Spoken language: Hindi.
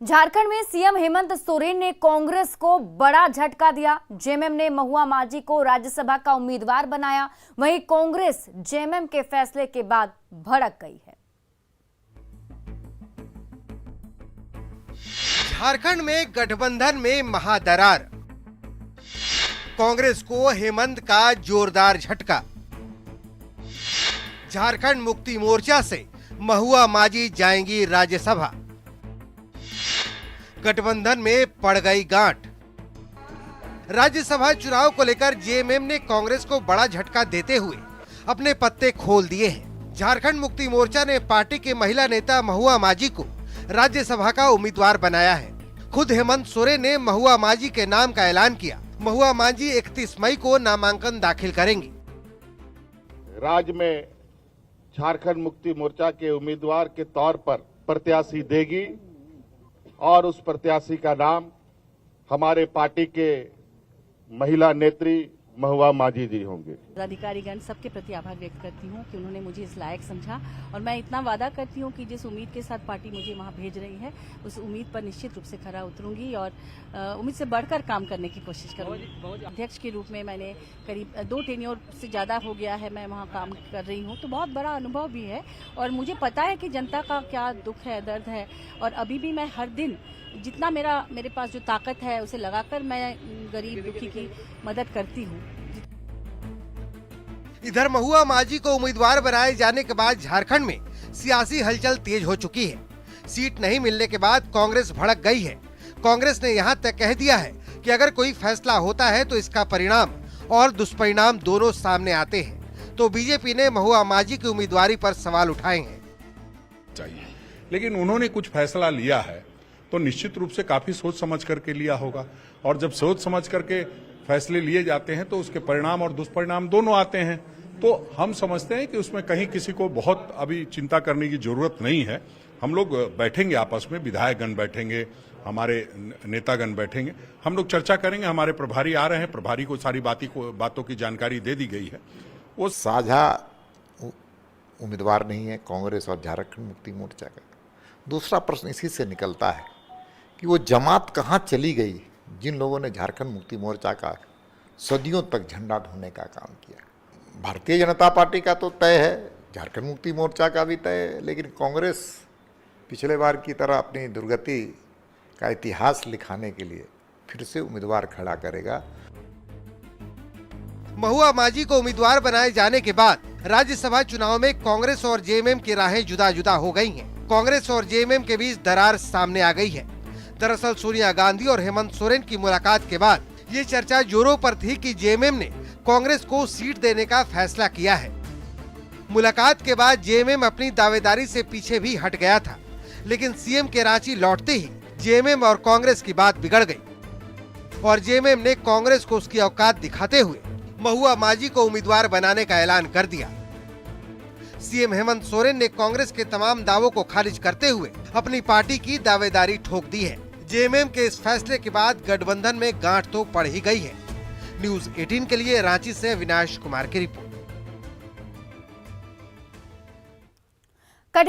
झारखंड में सीएम हेमंत सोरेन ने कांग्रेस को बड़ा झटका दिया। जेएमएम ने महुआ माझी को राज्यसभा का उम्मीदवार बनाया। वहीं कांग्रेस जेएमएम के फैसले के बाद भड़क गई है। झारखंड में गठबंधन में महादरार, कांग्रेस को हेमंत का जोरदार झटका। झारखंड मुक्ति मोर्चा से महुआ माझी जाएंगी राज्यसभा, गठबंधन में पड़ गई गांठ। राज्यसभा चुनाव को लेकर जेएमएम ने कांग्रेस को बड़ा झटका देते हुए अपने पत्ते खोल दिए हैं। झारखंड मुक्ति मोर्चा ने पार्टी के महिला नेता महुआ माझी को राज्यसभा का उम्मीदवार बनाया है। खुद हेमंत सोरेन ने महुआ माझी के नाम का ऐलान किया। महुआ माझी 31 मई को नामांकन दाखिल करेंगी। राज्य में झारखंड मुक्ति मोर्चा के उम्मीदवार के तौर पर प्रत्याशी देगी और उस प्रत्याशी का नाम हमारे पार्टी के महिला नेत्री महुआ माझी जी होंगे। अधिकारीगण सबके प्रति आभार व्यक्त करती हूँ कि उन्होंने मुझे इस लायक समझा और मैं इतना वादा करती हूँ कि जिस उम्मीद के साथ पार्टी मुझे वहाँ भेज रही है उस उम्मीद पर निश्चित रूप से खरा उतरूंगी और उम्मीद से बढ़कर काम करने की कोशिश करूँगी। अध्यक्ष के रूप में मैंने करीब 2 टेन्योर से ज़्यादा हो गया है मैं वहाँ काम कर रही हूँ, तो बहुत बड़ा अनुभव भी है और मुझे पता है कि जनता का क्या दुख है, दर्द है और अभी भी मैं हर दिन जितना मेरे पास जो ताकत है उसे लगाकर मैं गरीब दुखी की मदद करती हूँ। इधर महुआ माझी को उम्मीदवार बनाए जाने के बाद झारखंड में सियासी हलचल तेज हो चुकी है। सीट नहीं मिलने के बाद कांग्रेस भड़क गई है। कांग्रेस ने यहां तक कह दिया है कि अगर कोई फैसला होता है तो इसका परिणाम और दुष्परिणाम दोनों सामने आते हैं। तो बीजेपी ने महुआ माझी की उम्मीदवारी पर सवाल उठाए हैं। चाहिए, लेकिन उन्होंने कुछ फैसला लिया है तो निश्चित रूप से काफी सोच समझ करके लिया होगा और जब सोच समझ करके फैसले लिए जाते हैं तो उसके परिणाम और दुष्परिणाम दोनों आते हैं। तो हम समझते हैं कि उसमें कहीं किसी को बहुत अभी चिंता करने की जरूरत नहीं है। हम लोग बैठेंगे आपस में, विधायकगण बैठेंगे, हमारे नेतागण बैठेंगे, हम लोग चर्चा करेंगे। हमारे प्रभारी आ रहे हैं, प्रभारी को सारी बातों की जानकारी दे दी गई है। वो साझा उम्मीदवार नहीं है कांग्रेस और झारखंड मुक्ति मोर्चा का। दूसरा प्रश्न इसी से निकलता है कि वो जमात कहाँ चली गई जिन लोगों ने झारखंड मुक्ति मोर्चा का सदियों तक झंडा ढोने का काम किया। भारतीय जनता पार्टी का तो तय है, झारखंड मुक्ति मोर्चा का भी तय है, लेकिन कांग्रेस पिछले बार की तरह अपनी दुर्गति का इतिहास लिखाने के लिए फिर से उम्मीदवार खड़ा करेगा। महुआ माझी को उम्मीदवार बनाए जाने के बाद राज्यसभा चुनाव में कांग्रेस और जेएमएम की राहें जुदा जुदा हो गई हैं। कांग्रेस और जेएमएम के बीच दरार सामने आ गई है। दरअसल सोनिया गांधी और हेमंत सोरेन की मुलाकात के बाद ये चर्चा जोरों पर थी कि जेएमएम ने कांग्रेस को सीट देने का फैसला किया है। मुलाकात के बाद जेएमएम अपनी दावेदारी से पीछे भी हट गया था, लेकिन सीएम के रांची लौटते ही जेएमएम और कांग्रेस की बात बिगड़ गई और जेएमएम ने कांग्रेस को उसकी औकात दिखाते हुए महुआ माझी को उम्मीदवार बनाने का ऐलान कर दिया। सीएम हेमंत सोरेन ने कांग्रेस के तमाम दावों को खारिज करते हुए अपनी पार्टी की दावेदारी ठोक दी है। जेएमएम के इस फैसले के बाद गठबंधन में गांठ तो पड़ ही गई है। न्यूज़ 18 के लिए रांची से विनाश कुमार की रिपोर्ट।